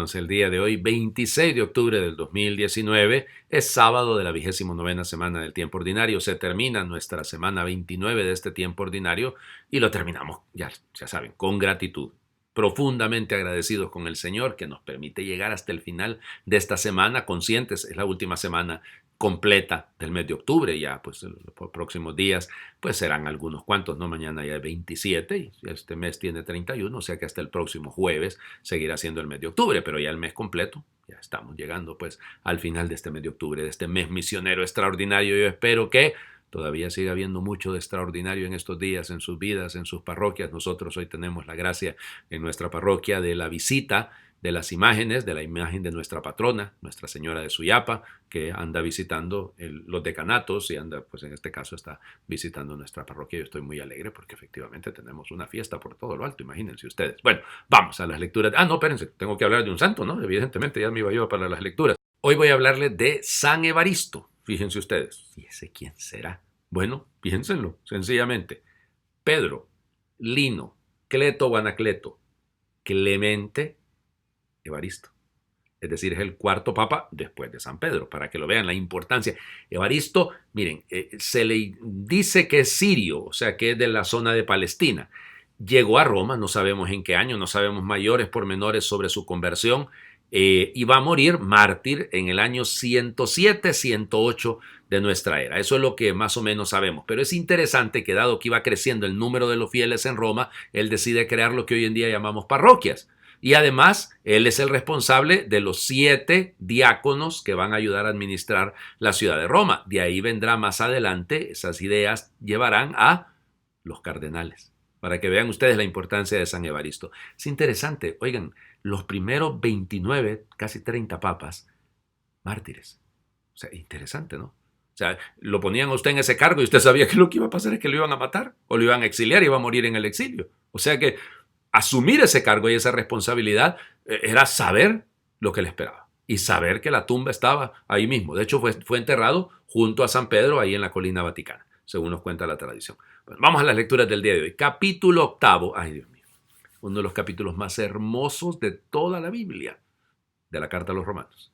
hermanos, el día de hoy, 26 de octubre del 2019, es sábado de la 29ª semana del tiempo ordinario. Se termina nuestra semana 29 de este tiempo ordinario y lo terminamos, ya saben, con gratitud. Profundamente agradecidos con el Señor que nos permite llegar hasta el final de esta semana, conscientes, es la última semana completa del mes de octubre. Ya pues los próximos días pues serán algunos cuantos, ¿no? Mañana ya es 27 y este mes tiene 31, o sea que hasta el próximo jueves seguirá siendo el mes de octubre, pero ya el mes completo, ya estamos llegando pues al final de este mes de octubre, de este mes misionero extraordinario. Yo espero que todavía sigue habiendo mucho de extraordinario en estos días, en sus vidas, en sus parroquias. Nosotros hoy tenemos la gracia en nuestra parroquia de la visita de las imágenes, de la imagen de nuestra patrona, Nuestra Señora de Suyapa, que anda visitando los decanatos y anda, pues en este caso está visitando nuestra parroquia. Yo estoy muy alegre porque efectivamente tenemos una fiesta por todo lo alto, imagínense ustedes. Bueno, vamos a las lecturas. No, espérense, tengo que hablar de un santo, ¿no? Evidentemente ya me iba yo para las lecturas. Hoy voy a hablarles de San Evaristo. Fíjense ustedes. ¿Y ese quién será? Bueno, piénsenlo, sencillamente. Pedro, Lino, Cleto o Anacleto, Clemente, Evaristo. Es decir, es el cuarto papa después de San Pedro, para que lo vean la importancia. Evaristo, miren, se le dice que es sirio, o sea que es de la zona de Palestina. Llegó a Roma, no sabemos en qué año, no sabemos mayores pormenores sobre su conversión, y va a morir mártir en el año 107, 108 de nuestra era. Eso es lo que más o menos sabemos. Pero es interesante que dado que iba creciendo el número de los fieles en Roma, él decide crear lo que hoy en día llamamos parroquias. Y además, él es el responsable de los 7 diáconos que van a ayudar a administrar la ciudad de Roma. De ahí vendrá más adelante, esas ideas llevarán a los cardenales, para que vean ustedes la importancia de San Evaristo. Es interesante, oigan, los primeros 29, casi 30 papas, mártires. O sea, interesante, ¿no? O sea, lo ponían a usted en ese cargo y usted sabía que lo que iba a pasar es que lo iban a matar o lo iban a exiliar y iba a morir en el exilio. O sea que asumir ese cargo y esa responsabilidad era saber lo que le esperaba y saber que la tumba estaba ahí mismo. De hecho, fue enterrado junto a San Pedro ahí en la colina vaticana, según nos cuenta la tradición. Bueno, vamos a las lecturas del día de hoy. Capítulo 8. Ay, Dios mío. Uno de los capítulos más hermosos de toda la Biblia, de la Carta a los Romanos.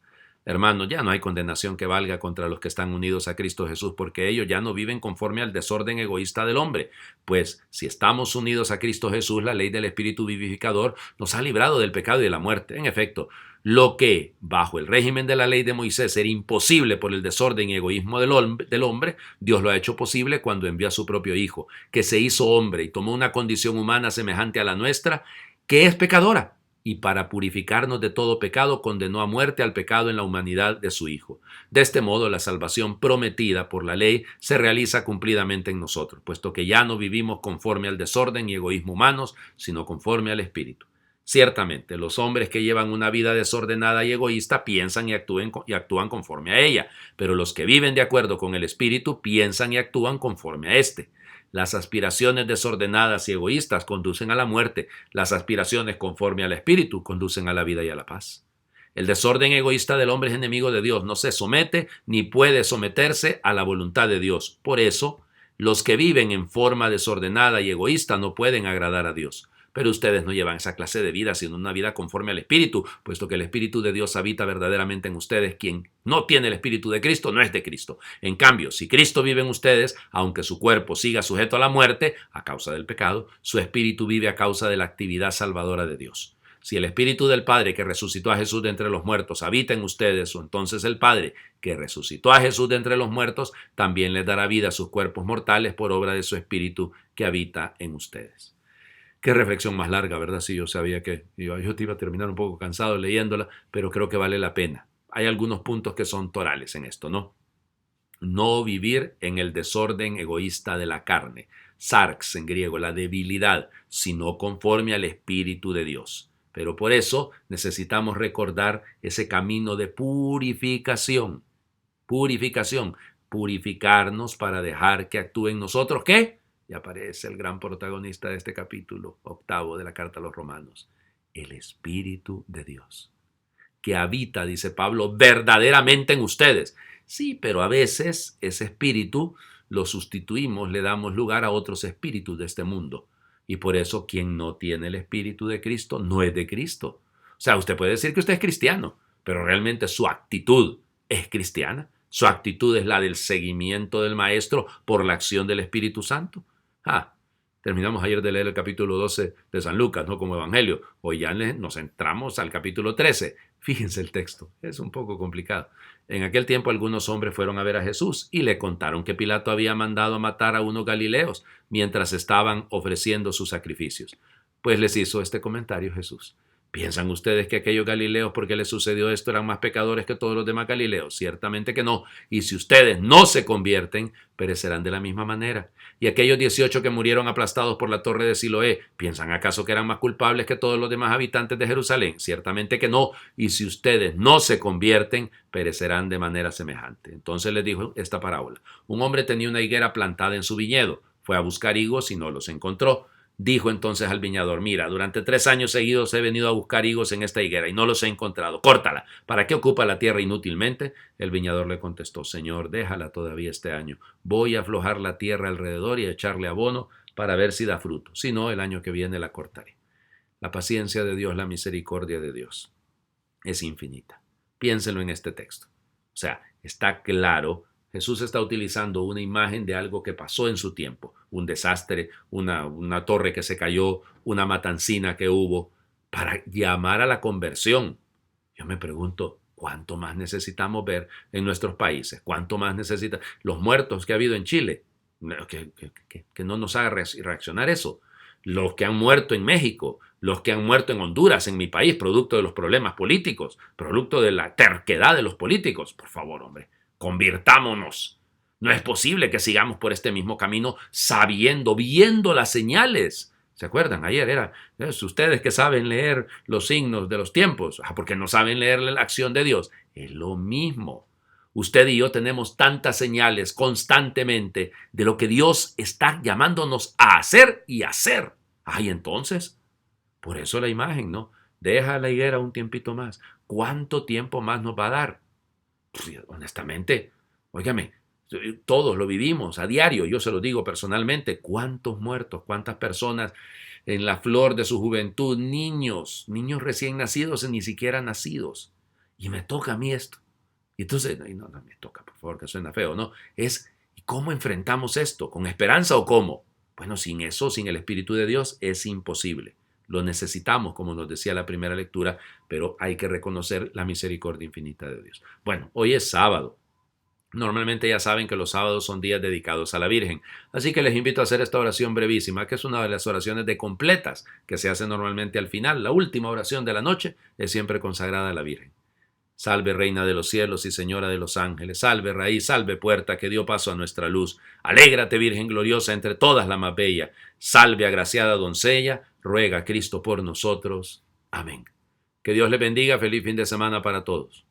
Hermanos, ya no hay condenación que valga contra los que están unidos a Cristo Jesús, porque ellos ya no viven conforme al desorden egoísta del hombre. Pues si estamos unidos a Cristo Jesús, la ley del Espíritu vivificador nos ha librado del pecado y de la muerte. En efecto, lo que bajo el régimen de la ley de Moisés era imposible por el desorden y egoísmo del hombre, Dios lo ha hecho posible cuando envió a su propio Hijo, que se hizo hombre y tomó una condición humana semejante a la nuestra, que es pecadora, y para purificarnos de todo pecado condenó a muerte al pecado en la humanidad de su Hijo. De este modo, la salvación prometida por la ley se realiza cumplidamente en nosotros, puesto que ya no vivimos conforme al desorden y egoísmo humanos, sino conforme al Espíritu. Ciertamente, los hombres que llevan una vida desordenada y egoísta piensan y actúan conforme a ella, pero los que viven de acuerdo con el Espíritu piensan y actúan conforme a éste. Las aspiraciones desordenadas y egoístas conducen a la muerte. Las aspiraciones conforme al Espíritu conducen a la vida y a la paz. El desorden egoísta del hombre es enemigo de Dios. No se somete ni puede someterse a la voluntad de Dios. Por eso, los que viven en forma desordenada y egoísta no pueden agradar a Dios. Pero ustedes no llevan esa clase de vida, sino una vida conforme al Espíritu, puesto que el Espíritu de Dios habita verdaderamente en ustedes. Quien no tiene el Espíritu de Cristo no es de Cristo. En cambio, si Cristo vive en ustedes, aunque su cuerpo siga sujeto a la muerte, a causa del pecado, su Espíritu vive a causa de la actividad salvadora de Dios. Si el Espíritu del Padre que resucitó a Jesús de entre los muertos habita en ustedes, entonces el Padre que resucitó a Jesús de entre los muertos también les dará vida a sus cuerpos mortales por obra de su Espíritu que habita en ustedes. Qué reflexión más larga, ¿verdad? Sí, yo sabía que yo te iba a terminar un poco cansado leyéndola, pero creo que vale la pena. Hay algunos puntos que son torales en esto, ¿no? No vivir en el desorden egoísta de la carne, sarx en griego, la debilidad, sino conforme al Espíritu de Dios. Pero por eso necesitamos recordar ese camino de purificación. Purificarnos para dejar que actúe en nosotros, ¿qué? Y aparece el gran protagonista de este capítulo 8 de la Carta a los Romanos, el Espíritu de Dios, que habita, dice Pablo, verdaderamente en ustedes. Sí, pero a veces ese espíritu lo sustituimos, le damos lugar a otros espíritus de este mundo. Y por eso quien no tiene el Espíritu de Cristo no es de Cristo. O sea, usted puede decir que usted es cristiano, pero realmente su actitud es cristiana. Su actitud es la del seguimiento del Maestro por la acción del Espíritu Santo. Terminamos ayer de leer el capítulo 12 de San Lucas, ¿no? Como evangelio. Hoy ya nos entramos al capítulo 13. Fíjense el texto, es un poco complicado. En aquel tiempo algunos hombres fueron a ver a Jesús y le contaron que Pilato había mandado a matar a unos galileos mientras estaban ofreciendo sus sacrificios. Pues les hizo este comentario Jesús. ¿Piensan ustedes que aquellos galileos, porque les sucedió esto, eran más pecadores que todos los demás galileos? Ciertamente que no. Y si ustedes no se convierten, perecerán de la misma manera. Y aquellos 18 que murieron aplastados por la torre de Siloé, ¿piensan acaso que eran más culpables que todos los demás habitantes de Jerusalén? Ciertamente que no. Y si ustedes no se convierten, perecerán de manera semejante. Entonces les dijo esta parábola. Un hombre tenía una higuera plantada en su viñedo. Fue a buscar higos y no los encontró. Dijo entonces al viñador, mira, durante 3 años seguidos he venido a buscar higos en esta higuera y no los he encontrado. Córtala. ¿Para qué ocupa la tierra inútilmente? El viñador le contestó, Señor, déjala todavía este año. Voy a aflojar la tierra alrededor y a echarle abono para ver si da fruto. Si no, el año que viene la cortaré. La paciencia de Dios, la misericordia de Dios es infinita. Piénsenlo en este texto. O sea, está claro. Jesús está utilizando una imagen de algo que pasó en su tiempo, un desastre, una torre que se cayó, una matancina que hubo, para llamar a la conversión. Yo me pregunto, ¿cuánto más necesitamos ver en nuestros países? ¿Cuánto más necesita los muertos que ha habido en Chile? Que no nos haga reaccionar eso. Los que han muerto en México, los que han muerto en Honduras, en mi país, producto de los problemas políticos, producto de la terquedad de los políticos. Por favor, hombre. Convirtámonos. No es posible que sigamos por este mismo camino sabiendo, viendo las señales. ¿Se acuerdan? Ayer era, ustedes que saben leer los signos de los tiempos, porque no saben leer la acción de Dios. Es lo mismo. Usted y yo tenemos tantas señales constantemente de lo que Dios está llamándonos a hacer y hacer. Entonces, por eso la imagen, ¿no? Deja la higuera un tiempito más. ¿Cuánto tiempo más nos va a dar? Honestamente, óigame, todos lo vivimos a diario, yo se lo digo personalmente, cuántos muertos, cuántas personas en la flor de su juventud, niños recién nacidos, ni siquiera nacidos, y me toca a mí esto. Y entonces, no me toca, por favor, que suena feo, ¿no? ¿Cómo enfrentamos esto? ¿Con esperanza o cómo? Bueno, sin eso, sin el Espíritu de Dios, es imposible. Lo necesitamos, como nos decía la primera lectura, pero hay que reconocer la misericordia infinita de Dios. Bueno, hoy es sábado. Normalmente ya saben que los sábados son días dedicados a la Virgen, así que les invito a hacer esta oración brevísima, que es una de las oraciones de completas que se hace normalmente al final. La última oración de la noche es siempre consagrada a la Virgen. Salve Reina de los cielos y Señora de los ángeles, salve raíz, salve puerta que dio paso a nuestra luz. Alégrate Virgen gloriosa entre todas la más bella, salve agraciada doncella, ruega Cristo por nosotros. Amén. Que Dios les bendiga, feliz fin de semana para todos.